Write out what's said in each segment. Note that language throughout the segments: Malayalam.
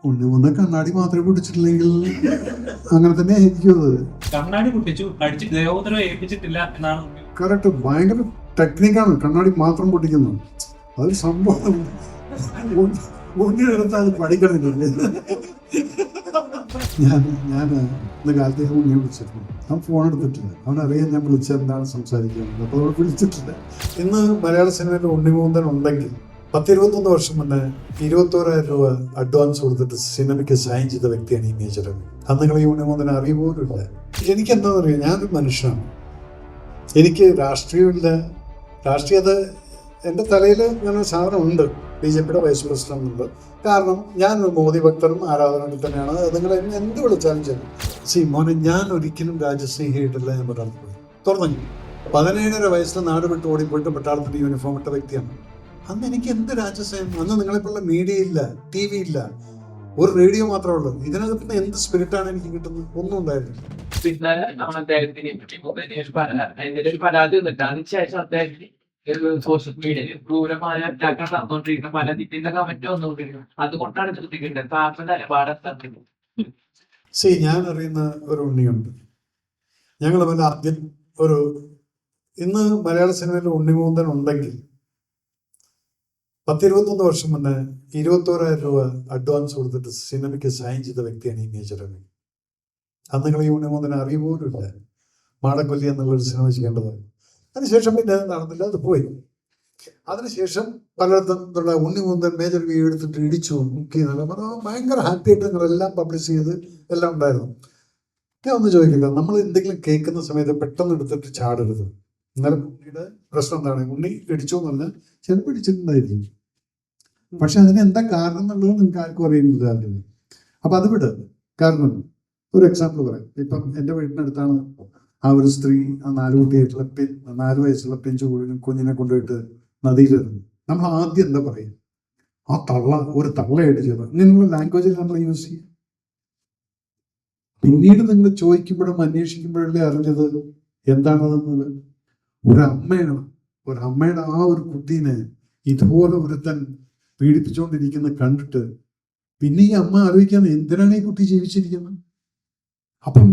ഉണ്ണിമുന്ന കണ്ണാടി മാത്രമേ പൊട്ടിച്ചിട്ടില്ലെങ്കിൽ അങ്ങനെ തന്നെ ആയിരിക്കും അത്. കണ്ണാടി പൊട്ടിച്ചു, അടിച്ച് ദേവോത്തരം ഏൽപ്പിച്ചിട്ടില്ല എന്നാണ് കറക്റ്റ്. ഭയങ്കര ടെക്നിക്കാണ് കണ്ണാടി മാത്രം പൊട്ടിക്കുന്നത്. അതൊരു സംഭവം ഉണ്ണിയെടുത്ത് അത് പഠിക്കണമെന്നില്ല. ഞാൻ ഇന്ന് കാലത്ത് ഉണ്ണിയെ വിളിച്ചിരുന്നു. അവൻ ഫോൺ എടുത്തിട്ടില്ല. അവനറിയാൻ ഞാൻ വിളിച്ച എന്താണ് സംസാരിക്കുന്നത്. അപ്പോൾ അവൾ വിളിച്ചിട്ടില്ല. ഇന്ന് മലയാള സിനിമയിൽ ഉണ്ണിമൂന്തൻ ഉണ്ടെങ്കിൽ 10-21 വർഷം മുന്നേ 21,000 രൂപ അഡ്വാൻസ് കൊടുത്തിട്ട് സിനിമയ്ക്ക് സൈൻ ചെയ്ത വ്യക്തിയാണ് ഈ മേജർ രവി. അന്ന് നിങ്ങൾ ഈ ഉണ്ണിമൂന്തനെ അറിയുപോലുമില്ല. എനിക്കെന്താ പറയുക, ഞാനൊരു മനുഷ്യനാണ്. എനിക്ക് രാഷ്ട്രീയമില്ല. രാഷ്ട്രീയത എൻ്റെ തലയിൽ അങ്ങനെ സാധനം ഉണ്ട്. BJPയുടെ വൈസ് പ്രസിഡന്റ് ഉണ്ട്. കാരണം ഞാൻ മോദി ഭക്തനും ആരാധനയിൽ തന്നെയാണ്. നിങ്ങൾ എന്ത് വിളിച്ചാലും ശരി. മോനെ, ഞാൻ ഒരിക്കലും രാജ്യസ്നേഹിയായിട്ടില്ല. ഞാൻ പട്ടാളത്തിൽ പോയി തുറന്നു 17 വയസ്സിൽ നാട് വിട്ട് ഓടിപ്പോയിട്ട് പട്ടാളത്തിൻ്റെ യൂണിഫോം ഇട്ട വ്യക്തിയാണ്. അന്ന് എനിക്ക് എന്ത് രാജ്യസ്നേഹം. അന്ന് നിങ്ങളെപ്പോലുള്ള മീഡിയ ഇല്ല, TV ഇല്ല, ഒരു റേഡിയോ മാത്രമേ ഉള്ളൂ. ഇതിനകത്ത് എന്ത് സ്പിരിറ്റാണ് എനിക്ക് കിട്ടുന്നത്? ഒന്നും ഉണ്ടായിരുന്നില്ല. പിന്നെ അദ്ദേഹത്തിന് ഒരു പരാതി വന്നിട്ട് അതിനുശേഷം അദ്ദേഹത്തിന് സോഷ്യൽ മീഡിയയിൽ ക്രൂരമായ അറ്റാക്കുകൾ നടന്നുകൊണ്ടിരിക്കുന്ന പല ഇതിന്റെ കമന്റ് വന്നുകൊണ്ടിരിക്കുന്നു. അതുകൊണ്ടാണ് ശ്രദ്ധിക്കേണ്ടത്. താങ്കളുടെ നിലപാട്. ഞാൻ അറിയുന്ന ഒരു ഉണ്ണിയുണ്ട്. ഞങ്ങൾ ആദ്യം ഇന്ന് മലയാള സിനിമയിൽ ഉണ്ണിമൂന്തൻ ഉണ്ടെങ്കിൽ 10-21 വർഷം മുന്നേ 21,000 രൂപ അഡ്വാൻസ് കൊടുത്തിട്ട് സിനിമയ്ക്ക് സൈൻ ചെയ്ത വ്യക്തിയാണ് ഈ മേജർ രവി. അന്ന് നിങ്ങൾ ഈ ഉണ്ണിമൂന്തനെ അറിയുപോലുമില്ല. മാടക്കൊല്ലി എന്നുള്ളൊരു സിനിമ ചെയ്യേണ്ടതായിരുന്നു. അതിനുശേഷം പിന്നെ അത് നടന്നില്ല, അത് പോയി. അതിനുശേഷം പലയിടത്തും ഉണ്ണിമൂന്തൻ മേജർ രവി എടുത്തിട്ട് ഇടിച്ചു മുക്കി ഭയങ്കര ഹാപ്പി ആയിട്ട് നിങ്ങളെല്ലാം പബ്ലിഷ് ചെയ്ത് എല്ലാം ഉണ്ടായിരുന്നു. ഞാൻ ഒന്ന് ചോദിക്കില്ല, നമ്മൾ എന്തെങ്കിലും കേൾക്കുന്ന സമയത്ത് പെട്ടെന്ന് എടുത്തിട്ട് ചാടരുത്. എന്നാലും ഉണ്ണിയുടെ പ്രശ്നം എന്താണ്? ഉണ്ണി ഇടിച്ചു എന്ന് പറഞ്ഞാൽ ചിലപ്പോൾ ഇടിച്ചിട്ടുണ്ടായിരിക്കും. പക്ഷെ അതിന് എന്താ കാരണം എന്നുള്ളത് നിങ്ങൾക്ക് ആർക്കും അറിയുന്നില്ല. അപ്പൊ അത് വിട്. കാരണം ഒരു എക്സാമ്പിൾ പറയാം. ഇപ്പം എൻ്റെ വീടിനടുത്താണ് ആ ഒരു സ്ത്രീ 4 വയസ്സുള്ള പിഞ്ചു കുഞ്ഞിനെ കൊണ്ടുപോയിട്ട് നദിയിലിരുന്നു. നമ്മൾ ആദ്യം എന്താ പറയും? ഒരു തള്ളയായിട്ട് ചെയ്ത ഇങ്ങനെയുള്ള ലാംഗ്വേജിൽ നമ്മൾ യൂസ് ചെയ്യും. പിന്നീട് നിങ്ങൾ ചോദിക്കുമ്പോഴും അന്വേഷിക്കുമ്പോഴല്ലേ അറിഞ്ഞത് എന്താണതെന്നത്. ഒരമ്മയുടെ ആ ഒരു കുട്ടീനെ ഇതുപോലെ ഒരുത്തൻ പീഡിപ്പിച്ചുകൊണ്ടിരിക്കുന്നത് കണ്ടിട്ട് പിന്നെ ഈ അമ്മ ആലോചിക്കാൻ എന്തിനാണ് ഈ കുട്ടി ജീവിച്ചിരിക്കുന്നത്. അപ്പം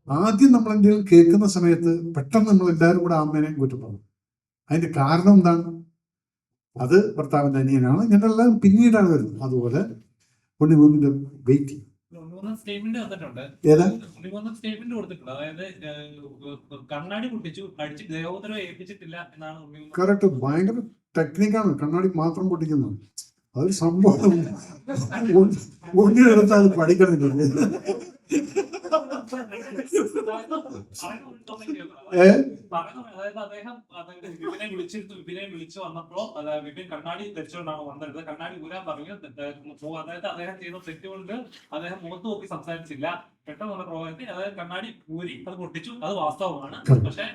ആദ്യം നമ്മൾ എന്തെങ്കിലും കേൾക്കുന്ന സമയത്ത് പെട്ടെന്ന് നമ്മൾ എല്ലാവരും കൂടെ അമ്മേനെയും കുറ്റപ്പെടും. അതിന്റെ കാരണം എന്താണ്? അത് ഭർത്താവിന്റെ അനിയനാണ്. ഇങ്ങനെല്ലാം പിന്നീടാണ് വരുന്നത്. അതുപോലെ ഉണ്ണിമൂന്നിന്റെ വെയിറ്റിംഗ് സ്റ്റേറ്റ്മെന്റ് വന്നിട്ടുണ്ട്. സ്റ്റേറ്റ്മെന്റ് കൊടുത്തിട്ടുണ്ട്. അതായത് കണ്ണാടി പൊട്ടിച്ചു, അടിച്ച് ദേവോത്തരം ഏൽപ്പിച്ചിട്ടില്ല എന്നാണ്. കറക്റ്റ്. ഭയങ്കര ടെക്നിക്കാണ് കണ്ണാടി മാത്രം പൊട്ടിക്കുന്നത്. അതൊരു സംഭവം ഉണ്ണിയെടുത്ത് അത് പഠിക്കണമെന്നില്ല. അതായത് അദ്ദേഹം വിപിനെ വിളിച്ചു വന്നപ്പോ വിപിൻ കണ്ണാടി ധരിച്ചുകൊണ്ടാണ് വന്നത്. കണ്ണാടി ഊരാൻ പറഞ്ഞു. അതായത് അദ്ദേഹം ചെയ്ത തെറ്റുകൊണ്ട് അദ്ദേഹം മുഖത്ത് നോക്കി സംസാരിച്ചില്ല. പെട്ടെന്നുള്ള പ്രോഗ്രാമത്തിൽ അതായത് കണ്ണാടി ഊരി അത് പൊട്ടിച്ചു. അത് വാസ്തവമാണ്. പക്ഷെ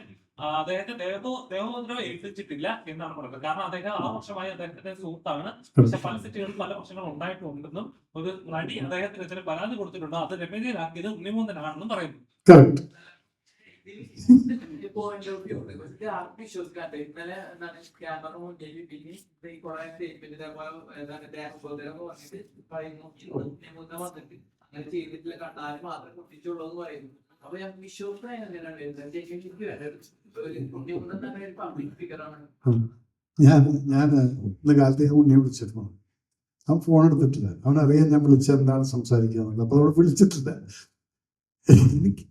അദ്ദേഹത്തെ ദേവോദ്രവം ഏൽപ്പിച്ചിട്ടില്ല എന്നാണ് പറയുന്നത്. കാരണം അദ്ദേഹം ആ വർഷമായി അദ്ദേഹത്തിന്റെ സുഹൃത്താണ്. പക്ഷെ പല സെറ്റുകളിൽ പല പ്രശ്നങ്ങൾ ഉണ്ടായിട്ടുണ്ടെന്നും ഒരു നടി അദ്ദേഹത്തിന് ചില പരാതി കൊടുത്തിട്ടുണ്ടോ അത് രമ്യതയിലാക്കിയത് ഉണ്ണിമൂന്തനാണെന്നും പറയുന്നു. വിശ്വസിക്കാണ്ട് ഇന്നലെ എന്താണ് ക്യാമറ മുന്നിൽ പിന്നെ കുറെ സ്റ്റേറ്റ്മെന്റ് വന്നിട്ട് അങ്ങനെ ചെയ്തിട്ടില്ല, കണ്ണാല് മാത്രം കുട്ടിച്ചുള്ളൂ എന്ന് പറയുന്നു. അപ്പൊ ഞാൻ ഞാൻ ഇന്ന് കാലത്ത് ഉണ്ണിയെ വിളിച്ചിരുന്നു. അവൻ ഫോൺ എടുത്തിട്ടില്ല. അവനറിയാൻ ഞാൻ വിളിച്ച എന്താണ് സംസാരിക്കുക. അപ്പൊ അവൾ വിളിച്ചിട്ടില്ല. എനിക്ക്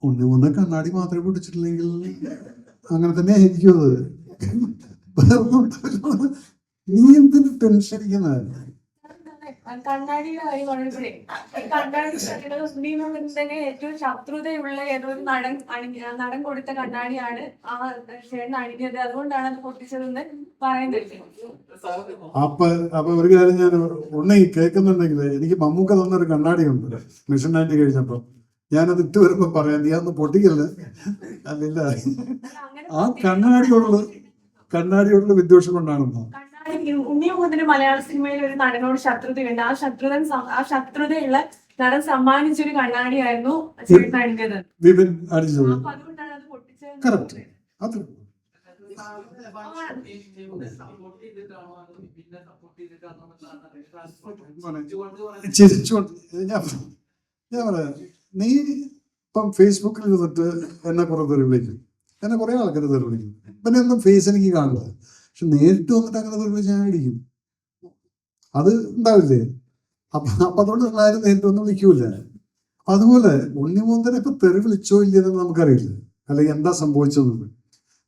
ഉണ്ണിമൂന്ന കണ്ണാടി മാത്രമേ പൊട്ടിച്ചിട്ടില്ലെങ്കിൽ അങ്ങനെ തന്നെ ആയിരിക്കും അത്. നീ എന്തിനു ടെൻഷൻ ഇരിക്കുന്നത്? കണ്ണാടിയുടെ കാര്യം പറയുമ്പോഴേ കണ്ണാടി തന്നെ ഏറ്റവും ശത്രുതയുള്ള ഏതൊരു നടൻ കൊടുത്ത കണ്ണാടിയാണ് ആ ചേട്ടൻ അണിഞ്ഞത്. അതുകൊണ്ടാണ് അത് പൊട്ടിച്ചതെന്ന് പറയുന്നത്. അപ്പൊ ഒരു കാര്യം ഞാൻ ഉണ്ണി കേൾക്കുന്നുണ്ടെങ്കിൽ എനിക്ക് മമ്മൂക്ക തന്നൊരു കണ്ണാടിയുണ്ട് മിഷൻ 90 കഴിഞ്ഞപ്പോ. ഞാനത് ഇട്ട് വരുമ്പോ പറയാം, നീ അന്ന് പൊട്ടിക്കല്ല. അല്ലില്ല, ആ കണ്ണാടിയോടുള്ള വിദ്വേഷം കൊണ്ടാണെന്നോ? ഉണ്ണിമൂന്തന് മലയാള സിനിമയിൽ ഒരു നടനോട് ശത്രുതയുണ്ട്. ആ ശത്രുതയുള്ള നടൻ സമ്മാനിച്ചൊരു കണ്ണാടിയായിരുന്നു ചേട്ടൻ അണിഞ്ഞത്. വിപിൻ അടിച്ചത്. അതുകൊണ്ടാണ് അത് പൊട്ടിച്ചത്. കറക്റ്റ്. അത് ചിരിച്ചുകൊണ്ട് ഞാൻ പറയാം, നീ ഇപ്പം ഫേസ്ബുക്കിൽ ഇരുന്നിട്ട് എന്നെ കുറെ പേര് വിളിക്കും, എന്നെ കുറെ ആൾക്കാർ തെറി വിളിക്കും. പിന്നെ ഒന്നും ഫേസ് എനിക്ക് കാണില്ല, പക്ഷെ നേരിട്ട് വന്നിട്ട് അങ്ങനെ തെറി വിളിച്ച് ഞാൻ അടിക്കും. അത് ഉണ്ടാവില്ലേ? അപ്പൊ അതുകൊണ്ട് ആരും നേരിട്ട് ഒന്നും വിളിക്കൂല. അതുപോലെ ഉണ്ണിമൂന്തനെ ഇപ്പൊ തെറി വിളിച്ചോ ഇല്ലെന്ന് നമുക്കറിയില്ല, അല്ലെങ്കിൽ എന്താ സംഭവിച്ചതെന്ന്.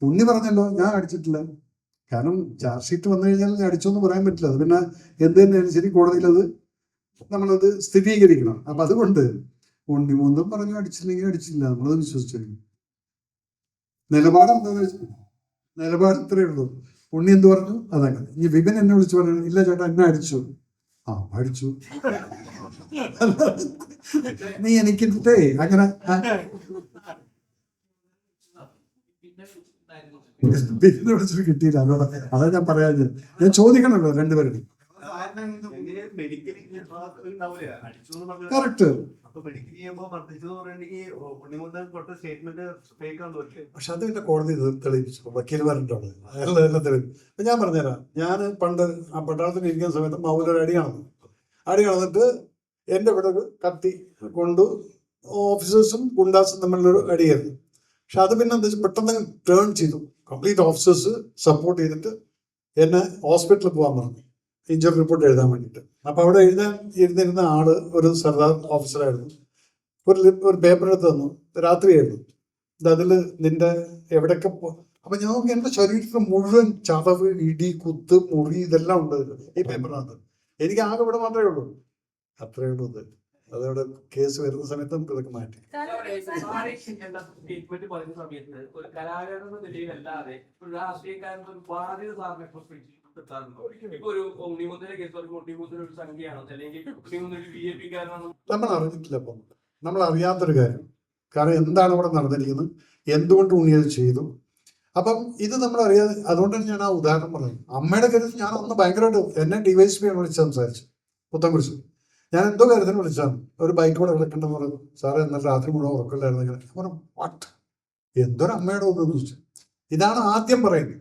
ഉണ്ണി പറഞ്ഞല്ലോ ഞാൻ അടിച്ചിട്ടില്ല, കാരണം ചാർജ് ഷീറ്റ് വന്നു കഴിഞ്ഞാൽ ഞാൻ അടിച്ചോന്ന് പറയാൻ പറ്റില്ല. അത് പിന്നെ എന്ത് തന്നെയാണ് ശരി, കോടതിയിൽ അത് നമ്മളത് സ്ഥിരീകരിക്കണം. അപ്പൊ അതുകൊണ്ട് ഉണ്ണിമൂന്തം പറഞ്ഞു അടിച്ചില്ലെങ്കിൽ അടിച്ചില്ല, നമ്മളത് വിശ്വസിച്ചു. നിലപാട് എന്താണെന്ന് വെച്ചാൽ നിലപാട് ഇത്രയേ ഉള്ളൂ. ഉണ്ണി എന്ത് പറഞ്ഞു അതങ്ങനെ. ഇനി വിപിൻ എന്നെ വിളിച്ചു പറഞ്ഞു, ഇല്ല ചേട്ടാ എന്നെ അടിച്ചു. ആ അടിച്ചു, നീ എനിക്കിട്ടേ അങ്ങനെ പിന്നെ വിളിച്ചിട്ട് കിട്ടിയില്ല. അതാ ഞാൻ പറയാൻ, ഞാൻ ചോദിക്കണല്ലോ രണ്ടുപേരുടെ. കറക്റ്റ്. പക്ഷെ അത് പിന്നെ കോടതി തെളിയിച്ചു, വക്കീൽമാരുണ്ടാണ് അയാളെല്ലാം തെളിയിച്ചു. അപ്പൊ ഞാൻ പറഞ്ഞുതരാം, ഞാൻ പണ്ട് ആ പട്ടാളത്തിൽ ഇരിക്കുന്ന സമയത്ത് മൗലൊരു അടി കളഞ്ഞിട്ട് എൻ്റെ ഇവിടെ ഒരു കത്തി കൊണ്ട് ഓഫീസേഴ്സും ഗുണ്ടാസും തമ്മിലൊരു അടിയായിരുന്നു. പക്ഷെ അത് പിന്നെ എന്താ വെച്ചാൽ പെട്ടെന്ന് ടേൺ ചെയ്തു. കംപ്ലീറ്റ് ഓഫീസേഴ്സ് സപ്പോർട്ട് ചെയ്തിട്ട് എന്നെ ഹോസ്പിറ്റലിൽ പോകാൻ പറഞ്ഞു, ഇഞ്ചുറി റിപ്പോർട്ട് എഴുതാൻ വേണ്ടിയിട്ട്. അപ്പൊ അവിടെ ഇരുന്നിരുന്ന ആള് ഒരു സർദാർ ഓഫീസറായിരുന്നു. ഒരു പേപ്പർ എടുത്ത് തന്നു, രാത്രിയായിരുന്നു. അതിൽ നിന്റെ എവിടെയൊക്കെ അപ്പൊ ഞാൻ നോക്കി, എന്റെ ശരീരത്തിൽ മുഴുവൻ ചതവ്, ഇടി, കുത്ത്, മുറി ഇതെല്ലാം ഉണ്ട് ഈ പേപ്പറിനകത്ത്. എനിക്ക് ആകെ ഇവിടെ മാത്രമേ ഉള്ളൂ, അത്രയേ ഉള്ളൂ. അതവിടെ കേസ് വരുന്ന സമയത്ത് നമുക്ക് ഇതൊക്കെ മാറ്റി. ട്രീറ്റ്മെന്റ് പറയുന്ന സമയത്ത് ഒരു കലാകാരൻ എന്ന നിലയിലല്ലാതെ ഒരു രാഷ്ട്രീയക്കാരൻ ഒരു ബാധ്യത സാറിനെ ഇപ്പൊ ഒരു ഉണ്ണിമുദ്ര കേസ് പറയുമ്പോൾ ഉണ്ണിമുദ്ര ഒരു സംഖ്യയാണോ, അല്ലെങ്കിൽ ഉണ്ണിമുദ്ര ഒരു BJP കാരനാണോ നമ്മൾ അറിഞ്ഞിട്ടില്ല. അപ്പം നമ്മൾ അറിയാത്തൊരു കാര്യം, കാരണം എന്താണ് ഇവിടെ നടന്നിരിക്കുന്നത്, എന്തുകൊണ്ട് ഉണ്ണി അത് ചെയ്തു. അപ്പം ഇത് നമ്മൾ അറിയാതെ, അതുകൊണ്ടാണ് ഞാൻ ആ ഉദാഹരണം പറഞ്ഞത്. അമ്മയുടെ കാര്യത്തിൽ ഞാൻ അന്ന് ഭയങ്കരമായിട്ട് എന്നെ DYSP ആണ് വിളിച്ച് സംസാരിച്ചു, പുത്തൻകുരിശ്. ഞാൻ എന്തോ കാര്യത്തിന് വിളിച്ചാണ്, ഒരു ബൈക്ക് കൂടെ കിടക്കണ്ടെന്ന് പറഞ്ഞു. സാറേ എന്നാൽ രാത്രി മുഴുവൻ ഉറക്കമില്ലായിരുന്നു. ഇങ്ങനെ പറഞ്ഞു, വാട്ട്, എന്തൊരു അമ്മയുടെ ഒന്നും ചോദിച്ചു. ഇതാണ് ആദ്യം പറയുന്നത്.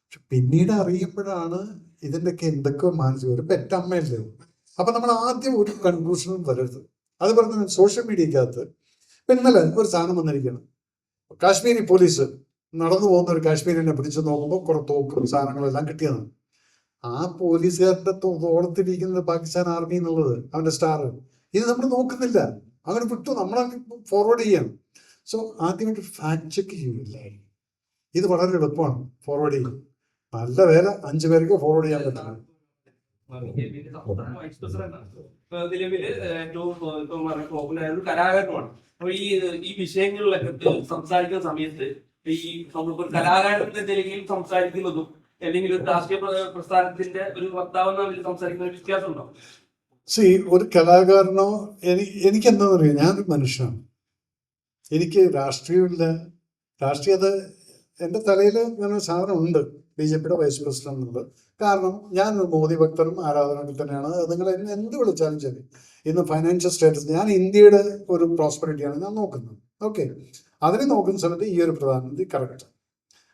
പക്ഷെ പിന്നീട് അറിയുമ്പോഴാണ് ഇതിൻ്റെയൊക്കെ എന്തൊക്കെ മാനസിക, ഒരു പെറ്റമ്മയല്ലേ. അപ്പൊ നമ്മൾ ആദ്യം ഒരു കൺക്ലൂഷനും വരരുത്. അത് പറഞ്ഞ സോഷ്യൽ മീഡിയക്കകത്ത് ഇന്നലെ ഒരു സാധനം വന്നിരിക്കുകയാണ്, കാശ്മീരി പോലീസ് നടന്നു പോകുന്ന ഒരു കാശ്മീരിനെ പിടിച്ചു നോക്കുമ്പോൾ കുറെ തോക്കും സാധനങ്ങളെല്ലാം കിട്ടിയതാണ്. ആ പോലീസുകാരന്റെ തോളത്തിരിക്കുന്നത് പാകിസ്ഥാൻ ആർമി എന്നുള്ളത്, അവന്റെ സ്റ്റാർ. ഇത് നമ്മൾ നോക്കുന്നില്ല, അങ്ങനെ വിട്ടു, നമ്മളങ്ങനെ ഫോർവേഡ് ചെയ്യണം. സോ ആദ്യമായിട്ട് ഫാക്ട് ചെക്ക് ചെയ്യില്ല. ഇത് വളരെ എളുപ്പമാണ് ഫോർവേഡ് ചെയ്യും. നല്ല വേല 5 പേർക്ക് ഫോർവേഡ് ചെയ്യാൻ പറ്റില്ല. നിലവില് ഏറ്റവും പോപ്പുലർ ഒരു കലാകാരനുമാണ്. അപ്പൊ ഈ വിഷയങ്ങളിലൊക്കെ സംസാരിക്കുന്ന സമയത്ത് ഈ നമ്മളിപ്പോ കലാകാരൻ എന്ന നിലയിൽ സംസാരിക്കുന്നതും അല്ലെങ്കിൽ ഒരു രാഷ്ട്രീയ പ്രസ്ഥാനത്തിന്റെ ഒരു വക്താവെന്ന നിലയിൽ സംസാരിക്കുന്ന ഒരു വ്യത്യാസം ഉണ്ടോ? ഒരു കലാകാരനോ എനിക്ക് എന്താണെന്ന് അറിയാം, ഞാനൊരു മനുഷ്യനാണ്. എനിക്ക് രാഷ്ട്രീയമില്ല. രാഷ്ട്രീയത എൻ്റെ തലയിൽ അങ്ങനെ ഒരു സാധനം ഉണ്ട്, BJPയുടെ വൈസ് പ്രസിഡന്റ് എന്നുള്ളത്. കാരണം ഞാൻ മോദി ഭക്തനും ആരാധനകൾ തന്നെയാണ്. നിങ്ങൾ എന്നെ എന്ത് വിളിച്ചാലും ശരി, ഇന്ന് ഫൈനാൻഷ്യൽ സ്റ്റാറ്റസ്, ഞാൻ ഇന്ത്യയുടെ ഒരു പ്രോസ്പെറിറ്റിയാണ് ഞാൻ നോക്കുന്നത്. ഓക്കെ, അതിനെ നോക്കുന്ന സമയത്ത് ഈ ഒരു പ്രധാനമന്ത്രി കറക്റ്റ്.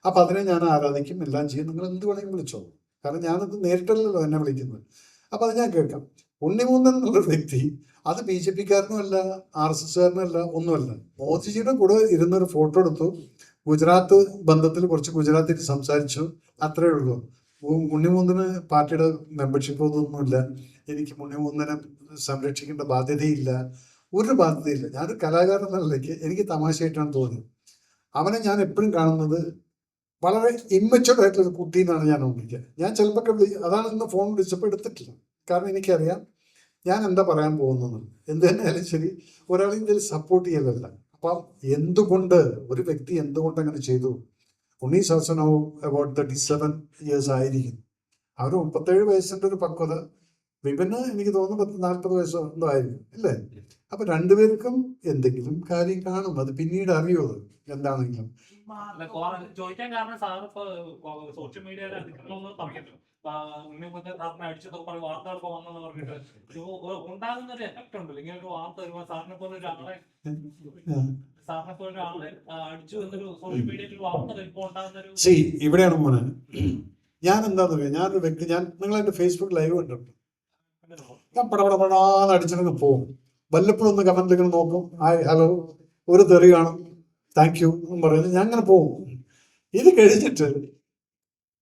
അപ്പൊ അതിനെ ഞാൻ ആരാധിക്കും, എല്ലാം ചെയ്യും. നിങ്ങൾ എന്ത് വേണമെങ്കിലും വിളിച്ചോളൂ, കാരണം ഞാനത് നേരിട്ടല്ലല്ലോ എന്നെ വിളിക്കുന്നത്. അപ്പൊ അത് ഞാൻ കേൾക്കാം. ഉണ്ണിമൂന്തൻ എന്നുള്ളൊരു വ്യക്തി അത് BJPക്കാരനും അല്ല, RSSകാരനും അല്ല, ഒന്നുമല്ല. മോദിജിയുടെ കൂടെ ഇരുന്നൊരു ഫോട്ടോ എടുത്തു, ഗുജറാത്ത് ബന്ധത്തിൽ കുറച്ച് ഗുജറാത്തിൽ സംസാരിച്ചു, അത്രേ ഉള്ളൂ. ഉണ്ണിമൂന്തന് പാർട്ടിയുടെ മെമ്പർഷിപ്പ് ഒന്നുമില്ല. എനിക്ക് ഉണ്ണിമൂന്തനെ സംരക്ഷിക്കേണ്ട ബാധ്യതയില്ല, ഒരു ബാധ്യതയില്ല. ഞാനൊരു കലാകാരൻ എന്ന നിലയ്ക്ക് എനിക്ക് തമാശയായിട്ടാണ് തോന്നിയത്. അവനെ ഞാൻ എപ്പോഴും കാണുന്നത് വളരെ ഇമ്മച്ചുവർഡ് ആയിട്ടുള്ളൊരു കുട്ടീന്നാണ് ഞാൻ വിളിക്കുക. ഞാൻ ചിലപ്പോൾ അതാണ് ഇന്ന് ഫോൺ വിളിച്ചപ്പോൾ എടുത്തിട്ടില്ല, കാരണം എനിക്കറിയാം ഞാൻ എന്താ പറയാൻ പോകുന്നത്. എന്ത് തന്നെയായാലും ശരി, ഒരാളെ ഇതിൽ സപ്പോർട്ട് ചെയ്യലല്ല. അപ്പം എന്തുകൊണ്ട് ഒരു വ്യക്തി എന്തുകൊണ്ട് അങ്ങനെ ചെയ്തു? ഉണ്ണി ശാസനോ അബൌട്ട് 37 years ആയിരിക്കും. അവർ 37 വയസ്സിൻ്റെ ഒരു പക്വത. വിപിന് എനിക്ക് തോന്നുന്നു 40 വയസ്സോ എന്തോ ആയിരിക്കും, അല്ലേ? അപ്പൊ രണ്ടുപേർക്കും എന്തെങ്കിലും കാര്യം കാണും, അത് പിന്നീട് അറിയോ എന്താണെങ്കിലും. ചോദിക്കാൻ കാരണം സാർ ഇപ്പൊ സോഷ്യൽ മീഡിയയിൽ അതിക്രമം പറഞ്ഞല്ലോ. ഉണ്ണിമുത്തൻ സാറിനെ അടിച്ചതൊക്കെ പറഞ്ഞ് വാർത്തകളൊക്കെ വന്നെന്ന് പറഞ്ഞിട്ട് ഉണ്ടാകുന്ന ഒരു എഫക്ട് ഉണ്ടല്ലോ ഇങ്ങനെ ഒരു വാർത്ത വരുമ്പോൾ സാറിനെ പോലെ ഒരാളെ അടിച്ചു എന്നൊരു സോഷ്യൽ മീഡിയയിൽ ഒരു വാർത്ത വരുമ്പോൾ ഉണ്ടാകുന്ന ഒരു ഇവിടെയാണ് മോനെ. ഞാൻ എന്താന്ന് പറയാ, ഞാനൊരു വ്യക്തി, നിങ്ങൾ എന്റെ ഫേസ്ബുക്ക് ലൈവ് കണ്ടിട്ടുണ്ട്. ഞാൻ പടപടപടാന്ന് അടിച്ചിടങ്ങ് പോകും. വല്ലപ്പോഴും ഒന്ന് കമന്റിൽ നോക്കും, ഹായ് ഹലോ, ഒരു തെറി കാണും, താങ്ക് യു എന്ന് പറയുന്നത്, ഞാൻ അങ്ങനെ പോകും. ഇത് കഴിഞ്ഞിട്ട്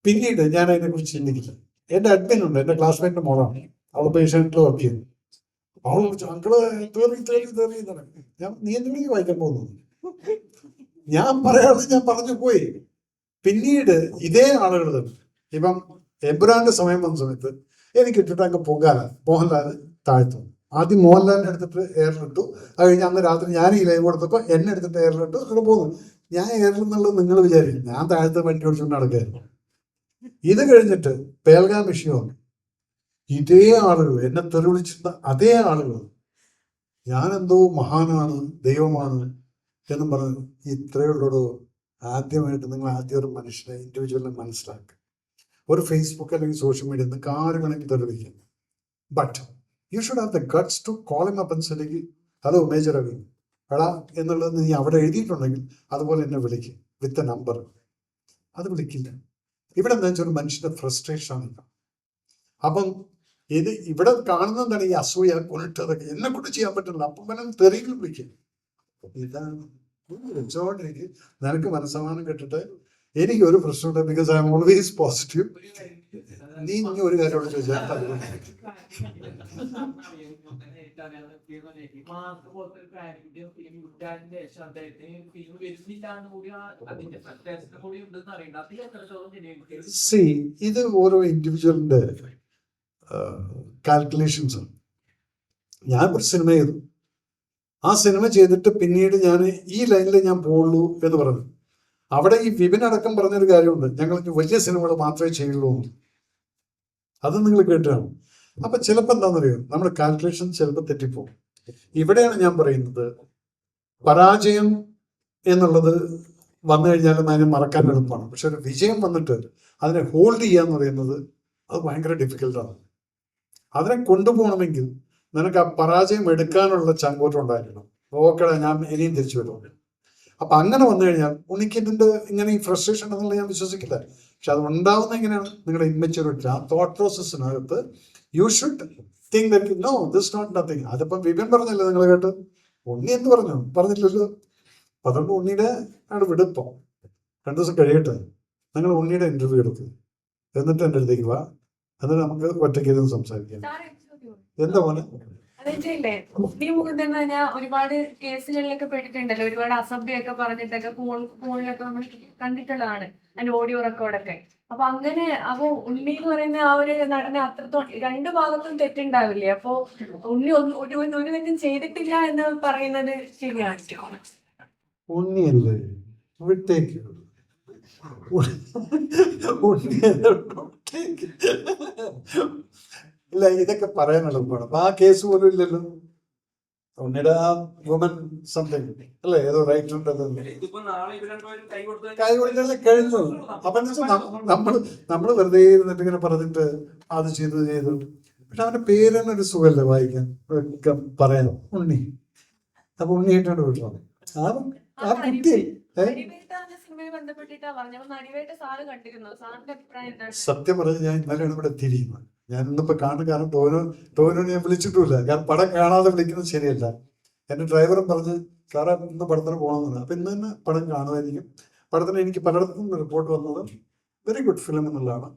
പിന്നീട് ഞാൻ അതിനെക്കുറിച്ച് ചിന്തിക്കില്ല. എന്റെ അഡ്മിൻ ഉണ്ട്, എന്റെ ക്ലാസ്മേറ്റിന്റെ മോളാണ്, അവൾ പേഷ്യന്റിൽ വർക്ക് ചെയ്യുന്നു. അവൾ അങ്കിള് ഞാൻ നീ എന്തെങ്കിലും വായിക്കാൻ പോകുന്നു, ഞാൻ പറയാതെ ഞാൻ പറഞ്ഞു പോയി. പിന്നീട് ഇതേ ആളുകൾ തന്നെ ഇപ്പം എബ്രാന്റെ സമയം വന്ന സമയത്ത് എനിക്ക് ഇട്ടിട്ട് അങ്ങ് പൊങ്കാല മോഹൻലാൽ താഴ്ത്തു. ആദ്യം മോഹൻലാലിനെ എടുത്തിട്ട് എയറിലിട്ടു. അത് കഴിഞ്ഞ് അന്ന് രാത്രി ഞാൻ ഈ ലൈവ് കൊടുത്തപ്പോൾ എന്നെ എടുത്തിട്ട് എയറിലിട്ടു. അങ്ങനെ പോകുന്നു. ഞാൻ എയറിൽ നിന്നുള്ളത് നിങ്ങൾ വിചാരിക്കും ഞാൻ താഴത്തെ വണ്ടി ഓടിച്ചുകൊണ്ട് നടക്കുകയായിരുന്നു. ഇത് കഴിഞ്ഞിട്ട് പേൽഗാം വിഷയമാണ്. ഇതേ ആളുകൾ എന്നെ തെറി വിളിച്ചിരുന്ന അതേ ആളുകൾ ഞാനെന്തോ മഹാനാണ്, ദൈവമാണ് എന്നും പറഞ്ഞു. ഇത്രയുള്ളൂ. ആദ്യമായിട്ട് നിങ്ങൾ ആദ്യം ഒരു മനുഷ്യനെ ഇൻഡിവിജ്വലിനെ മനസ്സിലാക്കുക. ഒരു ഫേസ്ബുക്ക് അല്ലെങ്കിൽ സോഷ്യൽ മീഡിയ നിങ്ങൾക്ക് ആര് വേണമെങ്കിൽ തെളിവിക്കാം. But you should have the guts to call him up and say, hello major Ravi എടാ എന്നുള്ളത് നീ അവിടെ എഴുതിയിട്ടുണ്ടെങ്കിൽ അതുപോലെ എന്നെ വിളിക്കും വിത്ത് എ നമ്പർ. അത് വിളിക്കില്ല. ഇവിടെ എന്താ വെച്ചാൽ ഒരു മനുഷ്യന്റെ ഫ്രസ്ട്രേഷൻ ആണ്. അപ്പം ഇത് ഇവിടെ കാണുന്നതാണ് ഈ അസൂയ കൊണ്ടിട്ടതൊക്കെ എന്നെ കൊണ്ട് ചെയ്യാൻ പറ്റില്ല. അപ്പം തെറിയിൽ വിളിക്കും. ഇതാണ് വെച്ചോണ്ടിരിക്കും. നിനക്ക് മനസ്സമാനം കെട്ടിട്ട് എനിക്ക് ഒരു പ്രശ്നമുണ്ട്, because I M always positive. നീ ഇനി ഒരു കാര്യം ചോദിച്ചാൽ ഇത് ഓരോ ഇൻഡിവിജ്വലിന്റെ കാൽക്കുലേഷൻസ് ആണ്. ഞാൻ ഒരു സിനിമ ചെയ്തു, ആ സിനിമ ചെയ്തിട്ട് പിന്നീട് ഞാൻ ഈ ലൈനിൽ ഞാൻ പോകുള്ളൂ എന്ന് പറഞ്ഞു. അവിടെ ഈ വിപിൻ അടക്കം പറഞ്ഞൊരു കാര്യമുണ്ട്, ഞങ്ങൾ വലിയ സിനിമകൾ മാത്രമേ ചെയ്യുള്ളൂ. അത് നിങ്ങൾ കേട്ടാണ്. അപ്പൊ ചിലപ്പോൾ എന്താണെന്നറിയോ, നമ്മുടെ കാൽക്കുലേഷൻ ചിലപ്പോൾ തെറ്റിപ്പോകും. ഇവിടെയാണ് ഞാൻ പറയുന്നത്, പരാജയം എന്നുള്ളത് വന്നു കഴിഞ്ഞാലും അതിനെ മറക്കാൻ എളുപ്പമാണ്. പക്ഷെ ഒരു വിജയം വന്നിട്ട് അതിനെ ഹോൾഡ് ചെയ്യാന്ന് പറയുന്നത് അത് ഭയങ്കര ഡിഫിക്കൽട്ടാണ്. അതിനെ കൊണ്ടുപോകണമെങ്കിൽ നിനക്ക് ആ പരാജയം എടുക്കാനുള്ള ചങ്കോട്ടം ഉണ്ടായിരിക്കണം. ഓക്കെ, ഞാൻ ഇനിയും തിരിച്ചു വരുള്ളൂ. അപ്പൊ അങ്ങനെ വന്നു കഴിഞ്ഞാൽ ഉണ്ണിക്കിന്റെ ഇങ്ങനെ ഈ ഫ്രസ്ട്രേഷൻ ഉണ്ടെന്നുള്ള ഞാൻ വിശ്വസിക്കില്ല. പക്ഷെ അത് ഉണ്ടാവുന്ന എങ്ങനെയാണ്, നിങ്ങളുടെ ഇമ്മച്യൂരിറ്റി, ആ തോട്ട് പ്രോസസ്സിനകത്ത് you should think that no this not nothing. അതിപ്പം വിപിൻ പറഞ്ഞല്ലോ, നിങ്ങൾ കേട്ട്. ഉണ്ണി എന്ത് പറഞ്ഞു? പറഞ്ഞില്ലല്ലോ. അപ്പൊ അതുകൊണ്ട് ഉണ്ണിയുടെ ആണ് വിടുപ്പം. 2 ദിവസം കഴിയട്ടെ, നിങ്ങൾ ഉണ്ണിയുടെ ഇന്റർവ്യൂ എടുക്കും, എന്നിട്ട് എൻ്റെ അടുത്തേക്ക് വാ, എന്നിട്ട് നമുക്ക് ഒറ്റയ്ക്ക് ഇരുന്ന് സംസാരിക്കാം. എന്താ പോലെ അതെല്ലേ, ഉണ്ണി മുകുന്ദൻ തന്നെ ഒരുപാട് കേസുകളിലൊക്കെ പെട്ടിട്ടുണ്ടല്ലോ, ഒരുപാട് അസഭ്യമൊക്കെ പറഞ്ഞിട്ടൊക്കെ ഫോണിലൊക്കെ നമ്മൾ കണ്ടിട്ടുള്ളതാണ്, അതിന്റെ ഓഡിയോ റെക്കോർഡൊക്കെ. അപ്പൊ അങ്ങനെ അപ്പൊ ഉണ്ണി എന്ന് പറയുന്ന ആ ഒരു നടനെ അത്രത്തോളം 2 ഭാഗത്തും തെറ്റുണ്ടാവില്ലേ? അപ്പൊ ഉണ്ണി ഒരു തെറ്റും ചെയ്തിട്ടില്ല എന്ന് പറയുന്നത് ശരിയാണ്? ഉണ്ണിയല്ലേ വിട്ടേക്ക്, ഇല്ല ഇതൊക്കെ പറയാൻ എളുപ്പമാണ്. അപ്പൊ ആ കേസ് പോലും ഇല്ലല്ലോ. ഉണ്ണിയുടെ ആ വുമൻ സംതിങ് അല്ലേ, ഏതോ റൈറ്റ് ഉണ്ടല്ലോ, കൈ കൊടുക്കല്ലേ കഴിഞ്ഞു. അപ്പൊ നമ്മള് വെറുതെ ഇരുന്നിട്ട് ഇങ്ങനെ പറഞ്ഞിട്ട് അത് ചെയ്തു. പക്ഷെ അവന്റെ പേര് തന്നെ ഒരു സുഖല്ലേ വായിക്കാൻ പറയാൻ, ഉണ്ണി. അപ്പൊ ഉണ്ണിയായിട്ടാണ് വിട്ടത് ആ കുട്ടി. സത്യം പറഞ്ഞാൽ ഞാൻ ഇന്നലെയാണ് ഇവിടെ തിരിയുന്നത്. ഞാൻ ഇന്നിപ്പോ കാണും, കാരണം ടോവിനോട് ഞാൻ വിളിച്ചിട്ടുമില്ല, കാരണം പടം കാണാതെ വിളിക്കുന്നത് ശരിയല്ല. എന്റെ ഡ്രൈവറും പറഞ്ഞ് സാറേ ഇന്ന് പടത്തിന് പോകണമെന്ന്. അപ്പൊ ഇന്ന് തന്നെ പടം കാണുമായിരിക്കും. പടത്തിന് എനിക്ക് പലയിടത്തു നിന്ന് റിപ്പോർട്ട് വന്നത് വെരി ഗുഡ് ഫിലിം എന്നുള്ളതാണ്.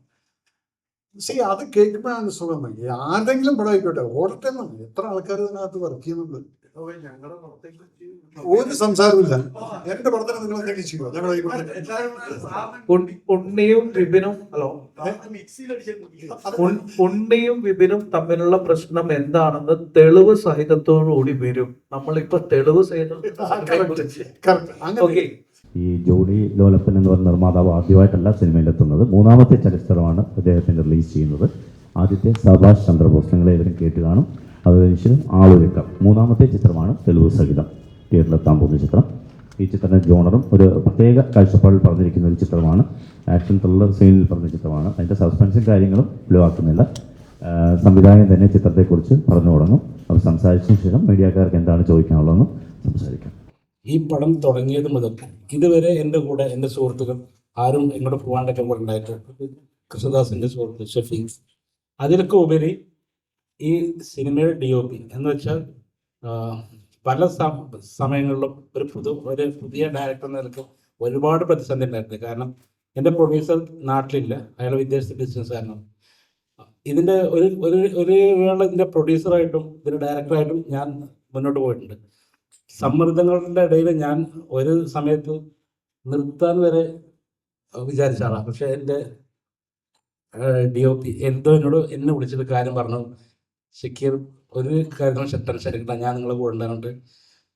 അത് കേൾക്കുമ്പോഴാണ് സുഖം. ആരുടെങ്കിലും പടം ആയിക്കോട്ടെ, ഓടട്ടെ എന്നാണ്. എത്ര ആൾക്കാർ ഇതിനകത്ത് വർക്ക് ചെയ്യുന്നുണ്ട്. ഒരു സംസാരമില്ല. എന്റെ പടത്തിന് നിങ്ങൾ എന്തെങ്കിലും ചെയ്യുക, ഞങ്ങൾ ഉണ്ണിയും വിപിനും ഉണ്ണിയും വിപിനും തമ്മിലുള്ള പ്രശ്നം എന്താണെന്ന് തെളിവ് സഹിതത്തോടുകൂടി വരും. നമ്മളിപ്പോ തെളിവ് സഹിതം ഈ ജോഡി ലോലപ്പൻ എന്ന് പറയുന്ന നിർമ്മാതാവ് ആദ്യമായിട്ടല്ല സിനിമയിലെത്തുന്നത്. 3ാമത്തെ ചലച്ചിത്രമാണ് അദ്ദേഹത്തിന് റിലീസ് ചെയ്യുന്നത്. ആദ്യത്തെ സഭാഷ് ചന്ദ്രബോസ് നിങ്ങളേവരും കേട്ട് കാണും. അത് കഴിഞ്ഞ് ആളൊരുക്കം 3ാമത്തെ ചിത്രമാണ് തെളിവ് സഹിതം തിയേറ്ററിലെത്താൻ പോകുന്ന ചിത്രം. ഈ ചിത്രത്തിൻ്റെ ജോണറും ഒരു പ്രത്യേക കാഴ്ചപ്പാടിൽ പറഞ്ഞിരിക്കുന്ന ഒരു ചിത്രമാണ്. ആക്ഷൻ ത്രില്ലർ സീനിൽ പറഞ്ഞ ചിത്രമാണ്. അതിൻ്റെ സസ്പെൻസും കാര്യങ്ങളും ഒഴിവാക്കുന്നില്ല. സംവിധായകൻ തന്നെ ചിത്രത്തെക്കുറിച്ച് പറഞ്ഞു തുടങ്ങും. അവർ സംസാരിച്ചതിന് ശേഷം മീഡിയക്കാർക്ക് എന്താണ് ചോദിക്കാനുള്ളതെന്ന് സംസാരിക്കാം. ഈ പടം തുടങ്ങിയത് മുതൽ ഇതുവരെ എൻ്റെ കൂടെ എൻ്റെ സുഹൃത്തുക്കൾ ആരും ഇങ്ങോട്ട് പോകാണ്ടൊക്കെ കൂടെ ഉണ്ടായിട്ടുണ്ട്. കൃഷ്ണദാസിൻ്റെ സുഹൃത്ത് ഷഫീഖ്. അതിലൊക്കെ ഉപരി ഈ സിനിമയുടെ DOP എന്ന് വെച്ചാൽ പല സമയങ്ങളിലും ഒരു പുതിയ ഡയറക്ടർ എന്ന നിലയ്ക്ക് ഒരുപാട് പ്രതിസന്ധി ഉണ്ടായിട്ടുണ്ട്. കാരണം എൻ്റെ പ്രൊഡ്യൂസർ നാട്ടിലില്ല, അയാൾ വിദേശ ബിസിനസ്സുകാരനാണ്. ഇതിൻ്റെ ഒരു വേള ഇതിൻ്റെ പ്രൊഡ്യൂസറായിട്ടും ഇതിൻ്റെ ഡയറക്ടറായിട്ടും ഞാൻ മുന്നോട്ട് പോയിട്ടുണ്ട്. സമ്മർദ്ദങ്ങളുടെ ഇടയിൽ ഞാൻ ഒരു സമയത്ത് നിർത്താൻ വരെ വിചാരിച്ച ആളാണ്. പക്ഷെ എൻ്റെ DOP എന്തോ എന്നെ വിളിച്ചിട്ട് കാര്യം പറഞ്ഞു, ഷക്കീർ ഒരു കാര്യത്തിനും ടെൻഷൻ എടുക്കണ്ട, ഞാൻ നിങ്ങളെ കൂടെ ഉണ്ടാകുന്നുണ്ട്.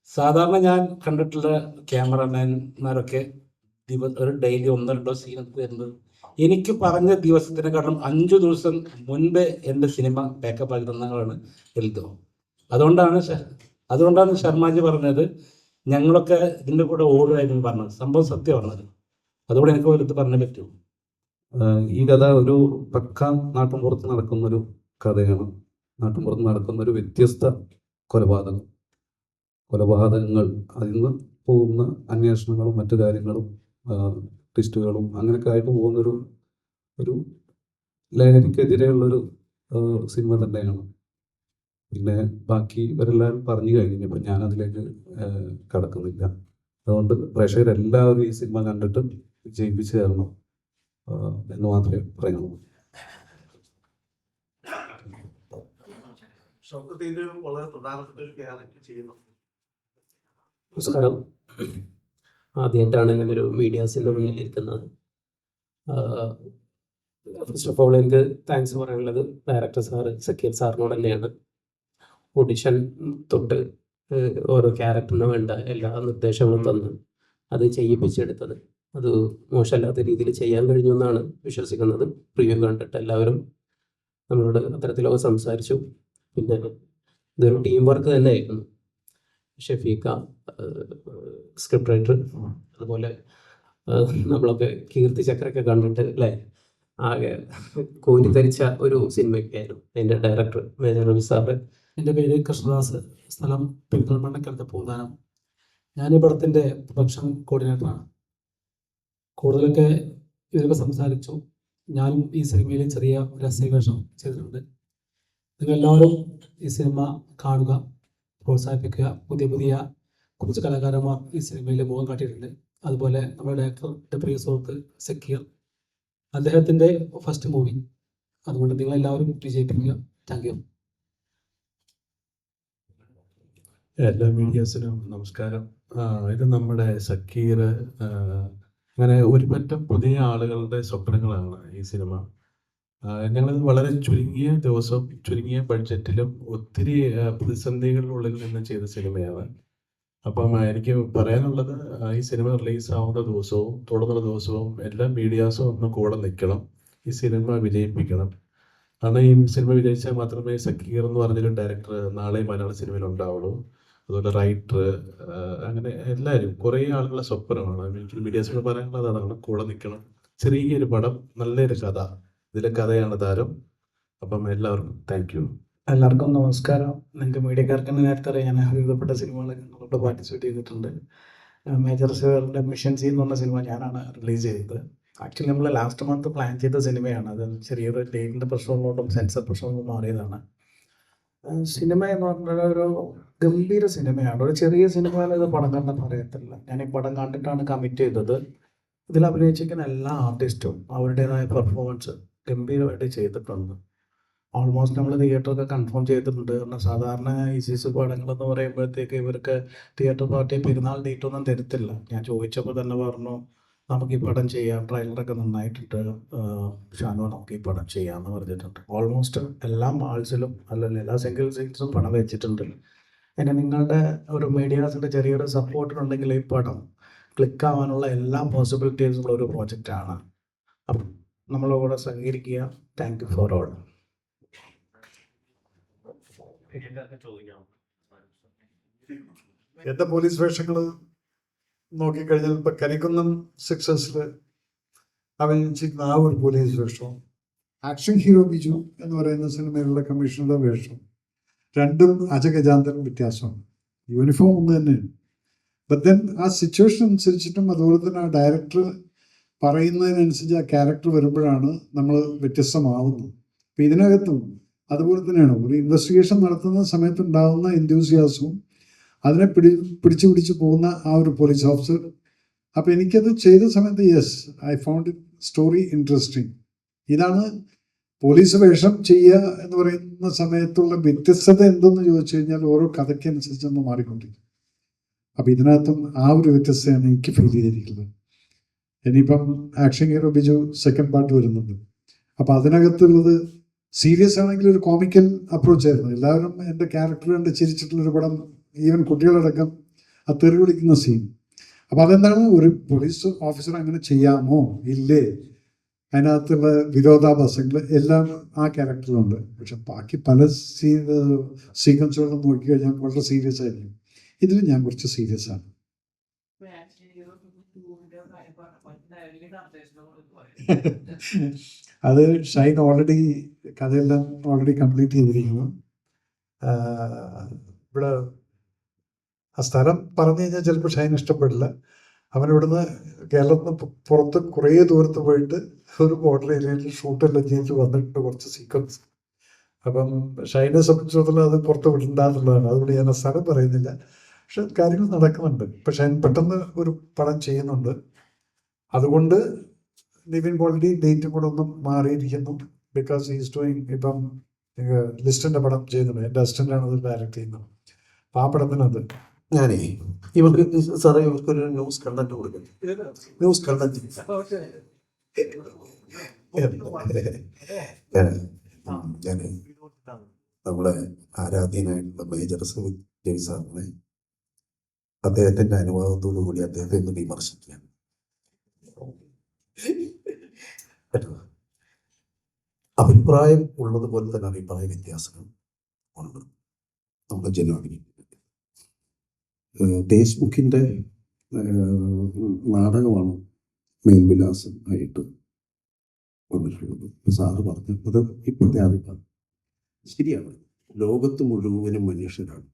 സാധാരണ ഞാൻ കണ്ടിട്ടുള്ള ക്യാമറമാൻമാരൊക്കെ ഒരു ഡെയിലി 1-2 സീൻ തരുന്നത് എനിക്ക് പറഞ്ഞ ദിവസത്തിനെക്കാളും 5 ദിവസം മുൻപേ എൻ്റെ സിനിമ ബാക്കപ്പ് ആക്കി തന്നതാണ് എൽദോ. അതുകൊണ്ടാണ് ശർമാജി പറഞ്ഞത് ഞങ്ങളൊക്കെ ഇതിൻ്റെ കൂടെ ഓടുമായിരുന്നു പറഞ്ഞത്. സംഭവം സത്യമാണത്. അതുകൊണ്ട് എനിക്ക് എടുത്ത് പറഞ്ഞേ പറ്റൂ. ഈ കഥ ഒരു പക്ക നാട്ടുമ്പുറത്ത് നടക്കുന്നൊരു കഥയാണ്. നാട്ടുമ്പുറത്ത് നടക്കുന്നൊരു വ്യത്യസ്ത കൊലപാതകങ്ങൾ അതിൽ നിന്ന് പോകുന്ന അന്വേഷണങ്ങളും മറ്റു കാര്യങ്ങളും ട്വിസ്റ്റുകളും അങ്ങനെയൊക്കെ ആയിട്ട് പോകുന്നൊരു ലഹരിക്കെതിരെയുള്ളൊരു സിനിമ തന്നെയാണ്. പിന്നെ ബാക്കി ഇവരെല്ലാവരും പറഞ്ഞു കഴിഞ്ഞപ്പോൾ ഞാൻ അതിലേക്ക് കടക്കുന്നില്ല. അതുകൊണ്ട് പ്രേക്ഷകരെല്ലാവരും ഈ സിനിമ കണ്ടിട്ട് വിജയിപ്പിച്ചു തരണം എന്ന് മാത്രമേ പറയുള്ളൂ. വളരെ പ്രധാനപ്പെട്ട ഒരു ക്യാരക്ടർ ചെയ്യുന്നു. നമസ്കാരം. ആദ്യമായിട്ടാണ് ഇങ്ങനെ ഒരു മീഡിയാസിൻ്റെ മുന്നിൽ ഇരിക്കുന്നത്. ഫസ്റ്റ് ഓഫ് ഓൾ എനിക്ക് താങ്ക്സ് പറയാനുള്ളത് ഡയറക്ടർ സാറ് സക്കീർ സാറിനോട് തന്നെയാണ്. ഓഡിഷൻ തൊട്ട് ഓരോ ക്യാരക്ടറിന് വേണ്ട എല്ലാ നിർദ്ദേശങ്ങളും തന്ന് അത് ചെയ്യിപ്പിച്ചെടുത്തത്. അത് മോശമല്ലാത്ത രീതിയിൽ ചെയ്യാൻ കഴിഞ്ഞു എന്നാണ് വിശ്വസിക്കുന്നത്. പ്രിവ്യൂ കണ്ടിട്ട് എല്ലാവരും നമ്മളോട് അത്തരത്തിലൊക്കെ സംസാരിച്ചു. പിന്നെ ഇതൊരു ടീം വർക്ക് തന്നെയായിരുന്നു. ഷഫീഖ സ്ക്രിപ്റ്റ് റൈറ്റർ, അതുപോലെ നമ്മളൊക്കെ കീർത്തി ചക്രയൊക്കെ കണ്ടിട്ട് അല്ലേ ആകെ കോരിത്തരിച്ച ഒരു സിനിമയൊക്കെ ആയിരുന്നു. അതിൻ്റെ ഡയറക്ടർ മേജർ രവി സാറ്. എൻ്റെ പേര് കൃഷ്ണദാസ്, സ്ഥലം പെരിന്തൽമണ്ണക്കടുത്ത് പൂന്താനം. ഞാൻ ഈ പടത്തിൻ്റെ പ്രൊഡക്ഷൻ കോർഡിനേറ്ററാണ്. കൂടുതലൊക്കെ ഇവരൊക്കെ സംസാരിച്ചു. ഞാനും ഈ സിനിമയിൽ ചെറിയ രഹസ്യവേഷം ചെയ്തിട്ടുണ്ട്. നിങ്ങളെല്ലാവരും ഈ സിനിമ കാണുക, പ്രോത്സാഹിപ്പിക്കുക. പുതിയ കുറച്ച് കലാകാരന്മാർ ഈ സിനിമയിൽ മുഖം കാട്ടിയിട്ടുണ്ട്. അതുപോലെ നമ്മുടെ ഡയറക്ടറുടെ പ്രിയ സുഹൃത്ത് സക്കീർ, അദ്ദേഹത്തിൻ്റെ ഫസ്റ്റ് മൂവി. അതുകൊണ്ട് നിങ്ങളെല്ലാവരും വിജയിപ്പിക്കുക. Thank you. എല്ലാ മീഡിയാസിനും നമസ്കാരം. ഇത് നമ്മുടെ സക്കീർ, അങ്ങനെ ഒരു പറ്റം പുതിയ ആളുകളുടെ സ്വപ്നങ്ങളാണ് ഈ സിനിമ. ഞങ്ങളിത് വളരെ ചുരുങ്ങിയ ദിവസവും ചുരുങ്ങിയ ബഡ്ജറ്റിലും ഒത്തിരി പ്രതിസന്ധികളിനുള്ളിൽ നിന്ന് ചെയ്ത സിനിമയാണ്. അപ്പം എനിക്ക് പറയാനുള്ളത്, ഈ സിനിമ റിലീസാവുന്ന ദിവസവും തുടർന്നുള്ള ദിവസവും എല്ലാ മീഡിയാസും ഒന്ന് കൂടെ നിൽക്കണം. ഈ സിനിമ വിജയിപ്പിക്കണം. കാരണം ഈ സിനിമ വിജയിച്ചാൽ മാത്രമേ സക്കീർ എന്ന് പറഞ്ഞൊരു ഡയറക്ടർ നാളെ മലയാള സിനിമയിൽ ഉണ്ടാവുള്ളൂ. അതുപോലെ റൈറ്റർ, അങ്ങനെ എല്ലാവരും കുറേ ആളുകളുടെ സ്വപ്നമാണ്. എനിക്ക് മീഡിയാസിനോട് പറയാനുള്ളത് അതാണ്, കൂടെ നിൽക്കണം. ചെറിയൊരു പടം, നല്ലൊരു കഥ, ഇതിലെ കഥയാണ് താരം. അപ്പം എല്ലാവർക്കും താങ്ക് യു. എല്ലാവർക്കും നമസ്കാരം. നിങ്ങൾക്ക് മീഡിയക്കാർക്ക് നേരത്തെ അറിയാം, ഞാൻ എഴുതപ്പെട്ട സിനിമകളൊക്കെ നമ്മളിവിടെ പാർട്ടിസിപ്പേറ്റ് ചെയ്തിട്ടുണ്ട്. മേജർ സിവറിൻ്റെ മിഷൻസി എന്ന് പറഞ്ഞ സിനിമ ഞാനാണ് റിലീസ് ചെയ്തത്. ആക്ച്വലി നമ്മൾ ലാസ്റ്റ് മന്ത് പ്ലാൻ ചെയ്ത സിനിമയാണ്. അത് ചെറിയൊരു ഡേറ്റിൻ്റെ പ്രശ്നങ്ങളോടും സെൻസർ പ്രശ്നങ്ങളോടും മാറിയതാണ്. സിനിമ എന്ന് പറഞ്ഞാൽ ഒരു ഗംഭീര സിനിമയാണ്. ഒരു ചെറിയ സിനിമയിൽ ഇത് പടം കണ്ടെന്ന് പറയത്തില്ല. ഞാൻ ഈ പടം കണ്ടിട്ടാണ് കമ്മിറ്റ് ചെയ്തത്. ഇതിൽ അഭിനയിച്ചിരിക്കുന്ന എല്ലാ ആർട്ടിസ്റ്റും അവരുടേതായ പെർഫോമൻസ് ഗംഭീരമായിട്ട് ചെയ്തിട്ടുണ്ട്. ഓൾമോസ്റ്റ് നമ്മൾ തിയേറ്ററൊക്കെ കൺഫേം ചെയ്തിട്ടുണ്ട്. കാരണം സാധാരണ ICC പടങ്ങളെന്ന് പറയുമ്പോഴത്തേക്ക് ഇവർക്ക് തിയേറ്റർ പാർട്ടി പെരുന്നാൾ ഡേറ്റൊന്നും തരത്തില്ല. ഞാൻ ചോദിച്ചപ്പോൾ തന്നെ പറഞ്ഞു, നമുക്ക് ഈ പടം ചെയ്യാം, ട്രെയിലറൊക്കെ നന്നായിട്ടിട്ട് ഷാനു നമുക്ക് ഈ പടം ചെയ്യാമെന്ന് പറഞ്ഞിട്ടുണ്ട്. ഓൾമോസ്റ്റ് എല്ലാ മാൾസിലും അല്ലെങ്കിൽ എല്ലാ സിംഗിൾ സീറ്റ്സും പടം വെച്ചിട്ടുണ്ട്. പിന്നെ നിങ്ങളുടെ ഒരു മീഡിയാസിൻ്റെ ചെറിയൊരു സപ്പോർട്ടുണ്ടെങ്കിൽ ഈ പടം ക്ലിക്കാവാനുള്ള എല്ലാ പോസിബിലിറ്റീസുള്ള ഒരു പ്രോജക്റ്റാണ്. അപ്പം നമ്മളെ കൂടെ സഹകരിക്കുക. Thank you for all. എൻ്റെ പോലീസ് വേഷങ്ങൾ നോക്കിക്കഴിഞ്ഞാൽ ഇപ്പൊ കരിക്കുന്നം സക്സസിൽ അഭിനയിച്ചിരുന്ന ആ ഒരു പോലീസ് വേഷവും ആക്ഷൻ ഹീറോ ബിജു എന്ന് പറയുന്ന സിനിമയിലുള്ള കമ്മീഷണറുടെ വേഷം രണ്ടും അജഗജാന്തരം വ്യത്യാസമാണ്. യൂണിഫോം ഒന്ന് തന്നെയാണ്. ബട്ട് ദെൻ ആ സിറ്റുവേഷൻ അനുസരിച്ചിട്ടും അതുപോലെ തന്നെ ആ ഡയറക്ടർ പറയുന്നതിനനുസരിച്ച് ആ ക്യാരക്ടർ വരുമ്പോഴാണ് നമ്മൾ വ്യത്യസ്തമാവുന്നത്. അപ്പം ഇതിനകത്തും അതുപോലെ തന്നെയാണ് ഒരു ഇൻവെസ്റ്റിഗേഷൻ നടത്തുന്ന സമയത്തുണ്ടാകുന്ന എന്തൂസിയാസവും അതിനെ പിടിച്ചു പോകുന്ന ആ ഒരു പോലീസ് ഓഫീസർ. അപ്പം എനിക്കത് ചെയ്ത സമയത്ത് yes, I found it story interesting. ഇതാണ് പോലീസ് വേഷം ചെയ്യുക എന്ന് പറയുന്ന സമയത്തുള്ള വ്യത്യസ്തത എന്തെന്ന് ചോദിച്ചു കഴിഞ്ഞാൽ ഓരോ കഥയ്ക്കനുസരിച്ച് നമ്മൾ മാറിക്കൊണ്ടിരിക്കും. അപ്പം ഇതിനകത്തും ആ ഒരു വ്യത്യസ്തതയാണ് എനിക്ക് ഫീൽ ചെയ്തിരിക്കുന്നത്. ഇനിയിപ്പം action hero Biju second part വരുന്നുണ്ട്. അപ്പം അതിനകത്തുള്ളത് സീരിയസ് ആണെങ്കിൽ ഒരു കോമിക്കൽ അപ്രോച്ച് ആയിരുന്നു. എല്ലാവരും എൻ്റെ ക്യാരക്ടർ കണ്ട് ചിരിച്ചിട്ടുള്ളൊരു പടം, ഈവൻ കുട്ടികളടക്കം ആ തെറി വിളിക്കുന്ന സീൻ. അപ്പം അതെന്താണ്, ഒരു പോലീസ് ഓഫീസർ അങ്ങനെ ചെയ്യാമോ ഇല്ലേ, അതിനകത്തുള്ള വിരോധാഭാസങ്ങൾ എല്ലാം ആ ക്യാരക്ടറിലുണ്ട്. പക്ഷെ ബാക്കി പല സീക്വൻസുകളും നോക്കിക്കഴിഞ്ഞാൽ വളരെ സീരിയസ് ആയിരിക്കും. ഇതിൽ ഞാൻ കുറച്ച് സീരിയസ് ആണ്. അത് ഷൈൻ ഓൾറെഡി കഥയെല്ലാം ഓൾറെഡി കംപ്ലീറ്റ് ചെയ്തിരിക്കുന്നു. ഇവിടെ ആ സ്ഥലം പറഞ്ഞു കഴിഞ്ഞാൽ ചിലപ്പോൾ ഷൈൻ ഇഷ്ടപ്പെടില്ല. അവനിവിടുന്ന് കേരളത്തിന് പുറത്ത് കുറേ ദൂരത്ത് പോയിട്ട് ഒരു ബോർഡർ ഏരിയയിൽ ഷൂട്ടെല്ലാം ചെയ്ത് വന്നിട്ടുണ്ട് കുറച്ച് സീക്വൻസ്. അപ്പം ഷൈനെ സംബന്ധിച്ചിടത്തോളം അത് പുറത്ത് വിടണ്ടെന്നുള്ളതാണ്. അതുകൊണ്ട് ഞാൻ ആ സ്ഥലം പറയുന്നില്ല. പക്ഷെ കാര്യങ്ങൾ നടക്കുന്നുണ്ട്. ഇപ്പം ഷൈൻ പെട്ടെന്ന് ഒരു പടം ചെയ്യുന്നുണ്ട്. അതുകൊണ്ട് നിവിൻ പോളിറ്റി ഡേറ്റും കൂടെ ഒന്നും മാറിയിരിക്കുന്നു. ബിക്കോസ് ഈസ് ഡൂയിങ് ഇപ്പം ലിസ്റ്റിൻ്റെ പടം ചെയ്യുന്നുണ്ട്. എൻ്റെ അസിസ്റ്റൻ്റാണ് അത് ഡയറക്റ്റ് ചെയ്യുന്നത്. അപ്പം ആ പടത്തിനത് ഞാനേ ഇവർക്ക് സാറേ ഇവർക്കൊരു ന്യൂസ് കണ്ടന്റ് കൊടുക്കുന്നു. ന്യൂസ് കണ്ടന്റ് ഞാൻ നമ്മളെ ആരാധ്യനായിട്ടുള്ള മേജർ രവി സാറിനെ അദ്ദേഹത്തിന്റെ അനുഭവത്തോടു കൂടി അദ്ദേഹത്തെ ഒന്ന് വിമർശിക്കുകയാണ്. അഭിപ്രായം ഉള്ളതുപോലെ തന്നെ അഭിപ്രായ വ്യത്യാസങ്ങൾ ഉണ്ട് നമ്മുടെ ജനങ്ങളിൽ. ദേശ്മുഖിൻ്റെ നാടകമാണ് മേൽവിലാസം ആയിട്ട് വന്നിട്ടുള്ളത്. സാറ് പറഞ്ഞു അത് ഇപ്പോഴത്തെ അറിവാണ്. ശരിയാണ്, ലോകത്ത് മുഴുവനും മനുഷ്യരാണ്.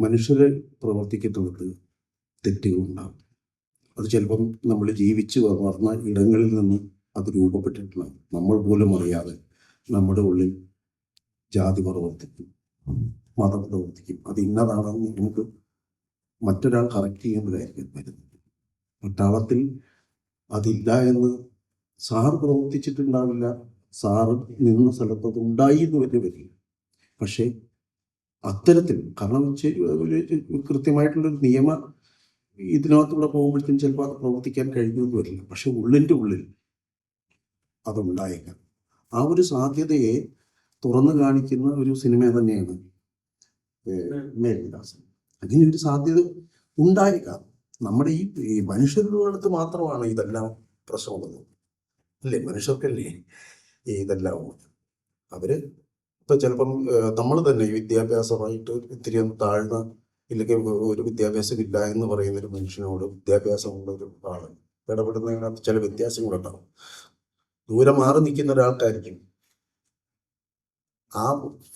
മനുഷ്യരെ പ്രവർത്തിക്കുന്നിടത്ത് തെറ്റുകളുണ്ടാകും. അത് ചിലപ്പം നമ്മൾ ജീവിച്ച് വളർന്ന ഇടങ്ങളിൽ നിന്ന് അത് രൂപപ്പെട്ടിട്ടുണ്ടാകും. നമ്മൾ പോലും അറിയാതെ നമ്മുടെ ഉള്ളിൽ ജാതി പ്രവർത്തിക്കും, മതം പ്രവർത്തിക്കും. അത് ഇന്നതാണെന്ന് നമുക്ക് മറ്റൊരാൾ കറക്റ്റ് ചെയ്യുമ്പോഴായിരിക്കും വരുന്നത്. പട്ടാളത്തിൽ അതില്ല എന്ന് സാറ് പ്രവർത്തിച്ചിട്ടുണ്ടാവില്ല, സാറ് നിന്ന സ്ഥലത്ത് അത് ഉണ്ടായി എന്ന് വരില്ല. പക്ഷേ അത്തരത്തിൽ കാരണം കൃത്യമായിട്ടുള്ളൊരു നിയമ ഇതിനകത്തൂടെ പോകുമ്പോഴത്തേക്കും ചിലപ്പോൾ അത് പ്രവർത്തിക്കാൻ കഴിഞ്ഞെന്ന് വരില്ല. പക്ഷെ ഉള്ളിൻ്റെ ഉള്ളിൽ അതുണ്ടായേക്കാം. ആ ഒരു സാധ്യതയെ തുറന്നു കാണിക്കുന്ന ഒരു സിനിമ തന്നെയാണ് മേൽവിലാസം. അങ്ങനെ ഒരു സാധ്യത ഉണ്ടായേക്കാം. നമ്മുടെ ഈ മനുഷ്യരുടെ അടുത്ത് മാത്രമാണ് ഇതെല്ലാം പ്രശ്നമുള്ളത് അല്ലേ? മനുഷ്യർക്കല്ലേ ഇതെല്ലാം ഉള്ളത്. അവര് ഇപ്പൊ ചിലപ്പം നമ്മൾ തന്നെ ഈ വിദ്യാഭ്യാസമായിട്ട് ഇത്തിരി ഒന്ന് താഴ്ന്ന ഇല്ലെങ്കിൽ ഒരു വിദ്യാഭ്യാസം ഇല്ല എന്ന് പറയുന്ന ഒരു മനുഷ്യനോട് വിദ്യാഭ്യാസമുള്ള ഒരു ആള് ഇടപെടുന്നതിനകത്ത് ചില വ്യത്യാസങ്ങളുണ്ടാവും. ദൂരെ മാറി നിൽക്കുന്ന ഒരാൾക്കായിരിക്കും ആ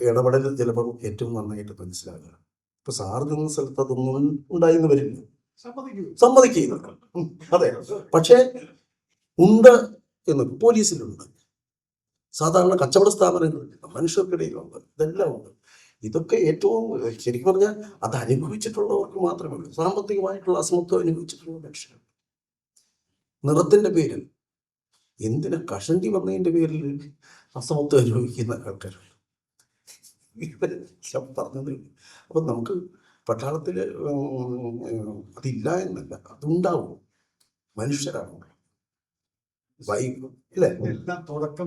ഇടപെടൽ ചിലപ്പം ഏറ്റവും നന്നായിട്ട് മനസ്സിലാകുക. ഇപ്പൊ സാറ് നിന്ന സ്ഥലത്ത് അതൊന്നും ഉണ്ടായിന്ന് വരില്ല, സമ്മതിക്കുന്നുണ്ട്. അതെ, പക്ഷെ ഉണ്ട് എന്ന് പോലീസിലുണ്ട്, സാധാരണ കച്ചവട സ്ഥാപനങ്ങളുണ്ട്, മനുഷ്യർക്കിടയിലുണ്ട്, ഇതെല്ലാം ഉണ്ട്. ഇതൊക്കെ ഏറ്റവും ശരിക്കും പറഞ്ഞാൽ അത് അനുഭവിച്ചിട്ടുള്ളവർക്ക് മാത്രമേ ഉള്ളൂ. സാമ്പത്തികമായിട്ടുള്ള അസമത്വം അനുഭവിച്ചിട്ടുള്ള മനുഷ്യർ നിറത്തിന്റെ പേരിൽ എന്തിനാ കഷണ്ടി വന്നതിന്റെ പേരിൽ അസമത്വം അനുഭവിക്കുന്ന ആൾക്കാരുണ്ട്. പറഞ്ഞത് അപ്പൊ നമുക്ക് പട്ടാളത്തിൽ അതില്ല എന്നല്ല, അതുണ്ടാവും. മനുഷ്യരാണ്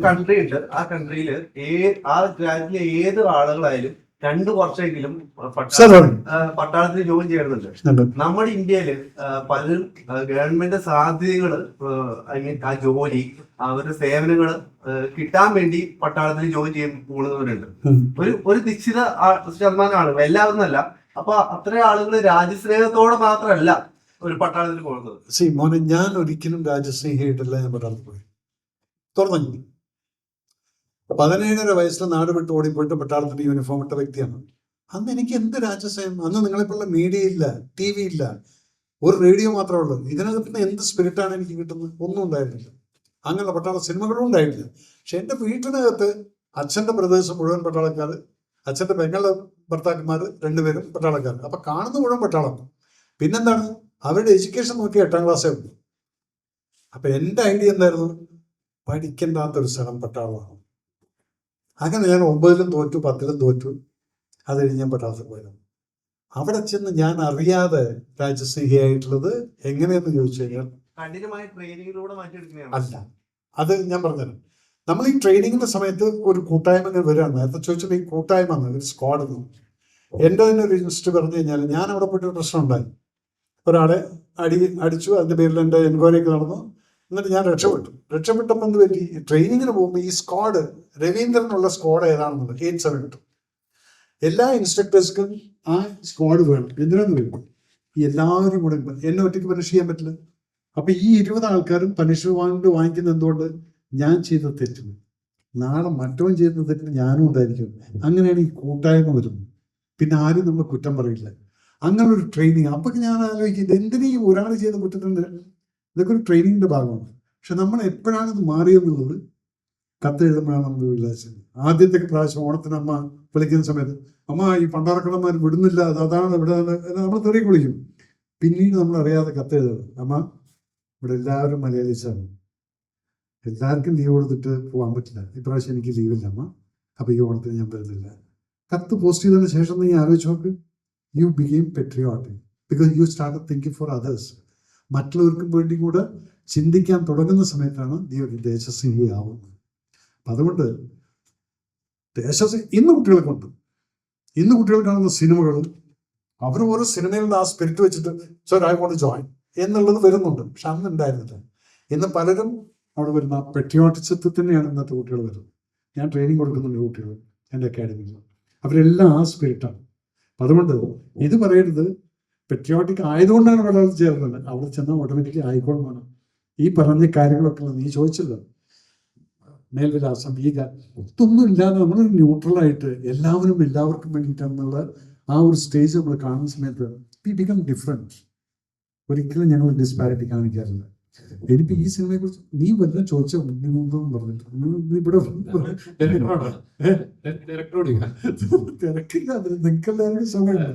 കൺട്രി ഉണ്ട്. ആ കൺട്രിയിൽ ആ രാജ്യത്തിലെ ഏത് ആളുകളായാലും 2 വർഷമെങ്കിലും പട്ടാളത്തിൽ ജോയിൻ ചെയ്യുന്നുണ്ട്. നമ്മുടെ ഇന്ത്യയില് പലരും ഗവൺമെന്റ് സാധ്യതകള് ആ ജോലി അവരുടെ സേവനങ്ങള് കിട്ടാൻ വേണ്ടി പട്ടാളത്തിൽ ജോയിൻ ചെയ്യാൻ പോകുന്നവരുണ്ട്. ഒരു നിശ്ചിത ശതമാനം ആളുകൾ, എല്ലാവരും അല്ല. അപ്പൊ അത്രയും ആളുകൾ രാജ്യസ്നേഹത്തോടെ മാത്രമല്ല ഒരു പട്ടാളത്തിൽ പോകുന്നത്. മോനെ, ഞാൻ ഒരിക്കലും രാജസ്നേഹിയായിട്ടല്ല ഞാൻ പട്ടാളത്തിൽ പോയി. തുറന്നു 17.5 വയസ്സിൽ നാട് വിട്ട് ഓടിപ്പോയിട്ട് പട്ടാളത്തിന്റെ യൂണിഫോം ഇട്ട വ്യക്തിയാണ്. അന്ന് എനിക്ക് എന്ത് രാജസ്നേഹം! അന്ന് നിങ്ങളെപ്പോലുള്ള മീഡിയ ഇല്ല, TV ഇല്ല, ഒരു റേഡിയോ മാത്രമേ ഉള്ളൂ. ഇതിനകത്ത് നിന്ന് എന്ത് സ്പിരിറ്റാണ് എനിക്ക് കിട്ടുന്നത്? ഒന്നും ഉണ്ടായിരുന്നില്ല. അങ്ങനെയുള്ള പട്ടാള സിനിമകളും ഉണ്ടായിട്ടില്ല. പക്ഷെ എൻ്റെ വീട്ടിനകത്ത് അച്ഛൻ്റെ പ്രദേശം മുഴുവൻ പട്ടാളക്കാർ, അച്ഛൻ്റെ പെങ്ങളുടെ ഭർത്താക്കന്മാർ 2 പേരും പട്ടാളക്കാർ. അപ്പൊ കാണുന്ന മുഴുവൻ പട്ടാളം. പിന്നെന്താണ്, അവരുടെ എഡ്യൂക്കേഷൻ നോക്കി 8ാം ക്ലാസ്സേ ഉള്ളൂ. അപ്പൊ എൻ്റെ ഐഡിയ എന്തായിരുന്നു? പഠിക്കേണ്ടാത്തൊരു സ്ഥലം പട്ടാളമാണ്. അങ്ങനെ ഞാൻ 9ലും തോറ്റു, 10ലും തോറ്റു. അത് കഴിഞ്ഞ് ഞാൻ പട്ടാളത്തിൽ പോയത്. അവിടെ ചെന്ന് ഞാൻ അറിയാതെ രാജസ്നേഹിയായിട്ടുള്ളത് എങ്ങനെയെന്ന് ചോദിച്ചു കഴിഞ്ഞാൽ കഠിനമായ ട്രെയിനിങ്ങിലൂടെ മാറ്റിയെടുക്കുന്നതാണ്. അല്ല, അത് ഞാൻ പറഞ്ഞത്. നമ്മൾ ഈ ട്രെയിനിങ്ങിന്റെ സമയത്ത് ഒരു കൂട്ടായ്മ വരികയാണ്. നേരത്തെ ചോദിച്ചത് ഈ കൂട്ടായ്മ ഒരു സ്ക്വാഡ്. എൻ്റെ തന്നെ ഒരു ഇൻസ്റ്റ് പറഞ്ഞു കഴിഞ്ഞാൽ, ഞാൻ അവിടെ പോയിട്ട് ഒരു പ്രശ്നം ഉണ്ടായി. ഒരാളെ അടിച്ചു. അതിന്റെ പേരിൽ എൻ്റെ എൻക്വയറി ഒക്കെ നടന്നു. എന്നിട്ട് ഞാൻ രക്ഷപ്പെട്ടപ്പോൾ എന്ത് പറ്റി? ട്രെയിനിങ്ങിന് പോകുമ്പോൾ ഈ സ്ക്വാഡ്, രവീന്ദ്രനുള്ള സ്ക്വാഡ് ഏതാണെന്നുള്ളത് 872 എല്ലാ ഇൻസ്ട്രക്ടേഴ്സിനും ആ സ്ക്വാഡ് വേണം. എന്തിനാന്ന് വരും? ഈ എല്ലാവരും കൂടെ എന്നെ ഒറ്റയ്ക്ക് പണിഷ് ചെയ്യാൻ പറ്റില്ല. അപ്പൊ ഈ 20 ആൾക്കാരും പണിഷ്മെന്റ് വാങ്ങിക്കുന്ന എന്തുകൊണ്ട്? ഞാൻ ചെയ്ത തെറ്റിന്. നാളെ മറ്റവൻ ചെയ്യുന്ന തെറ്റിന് ഞാനും ഉണ്ടായിരിക്കും. അങ്ങനെയാണ് ഈ കൂട്ടായ്മ വരുന്നത്. പിന്നെ ആരും നമ്മൾ കുറ്റം പറയില്ല. അങ്ങനെ ഒരു ട്രെയിനിങ്. അപ്പൊ ഞാൻ ആലോചിക്കുന്നത്, എന്തിനീ ഒരാൾ ചെയ്ത കുറ്റത്തിന്? ഇതൊക്കെ ഒരു ട്രെയിനിങ്ങിന്റെ ഭാഗമാണ്. പക്ഷെ നമ്മൾ എപ്പോഴാണ് ഇത് മാറിയെന്നുള്ളത് കത്തെഴുതുമ്പോഴാണ് നമ്മൾ വിചാരിച്ചത്. ആദ്യത്തെ പ്രാവശ്യം ഓണത്തിന് അമ്മ വിളിക്കുന്ന സമയത്ത്, അമ്മ ഈ പണ്ടാറക്കടന്മാർ വിടുന്നില്ല, അതാണ് ഇവിടെ നമ്മൾ തെറി വിളിക്കും. പിന്നീട് നമ്മൾ അറിയാതെ കത്തെഴുതുന്നത്, അമ്മ ഇവിടെ എല്ലാവരും മലയാളീസാണ്, എല്ലാവർക്കും ലീവ് കൊടുത്തിട്ട് പോകാൻ പറ്റില്ല, ഇപ്രാവശ്യം എനിക്ക് ലീവില്ല അമ്മ, അപ്പൊ ഈ ഓണത്തിന് ഞാൻ വരുന്നില്ല. കത്ത് പോസ്റ്റ് ചെയ്തതിന് ശേഷം നീ ആലോചിച്ച് നോക്ക്, you become patriotic because you start thinking for others. മറ്റുള്ളവർക്കും വേണ്ടി കൂടെ ചിന്തിക്കാൻ തുടങ്ങുന്ന സമയത്താണ് നീ ഒരു ദേശസ്നേഹിയാവുന്നത്. അപ്പം അതുകൊണ്ട് ഇന്ന് കുട്ടികൾ കാണുന്ന സിനിമകളും അവർ ഓരോ സിനിമയിലുള്ള ആ സ്പിരിറ്റ് വെച്ചിട്ട് സർ ഐ വോണ്ട് ജോയിൻ എന്നുള്ളത് വരുന്നുണ്ട്. പക്ഷെ അന്ന് ഉണ്ടായിരുന്നില്ല. ഇന്ന് പലരും അവിടെ വരുന്ന പെട്രിയോട്ടിസത്തിൽ തന്നെയാണ് ഇന്നത്തെ കുട്ടികൾ വരുന്നത്. ഞാൻ ട്രെയിനിങ് കൊടുക്കുന്നുണ്ട് കുട്ടികൾ എൻ്റെ അക്കാഡമിയിൽ. അവരെല്ലാം ആ സ്പിരിറ്റാണ്. അതുകൊണ്ട് ഇത് പറയരുത് പെട്രിയോട്ടിക് ആയതുകൊണ്ടാണ് പട്ടാളത്തിൽ ചേർന്നത്. അവിടെ ചെന്നാൽ ഓട്ടോമാറ്റിക്കലി ആയിക്കോളുമാണ്. ഈ പറഞ്ഞ കാര്യങ്ങളൊക്കെ നീ ചോദിച്ചല്ലോ, മേൽവിലാസം, ഈ ഇതൊന്നും ഇല്ലാതെ നമ്മളൊരു ന്യൂട്രലായിട്ട് എല്ലാവർക്കും വേണ്ടിയിട്ടാണെന്നുള്ള ആ ഒരു സ്റ്റേജ് നമ്മൾ കാണുന്ന സമയത്ത് വി ബിക്കം ഡിഫറെൻറ്റ്. ഒരിക്കലും ഞങ്ങൾ ഡിസ്പാരിറ്റി കാണിക്കാറില്ല. എനിക്ക് ഈ സിനിമയെ കുറിച്ച് നീ വല്ല ചോദിച്ചോ പറഞ്ഞിട്ട് ഇവിടെ തിരക്കില്ല. അതിന് നിങ്ങൾക്കെല്ലാവരും സമയമില്ല.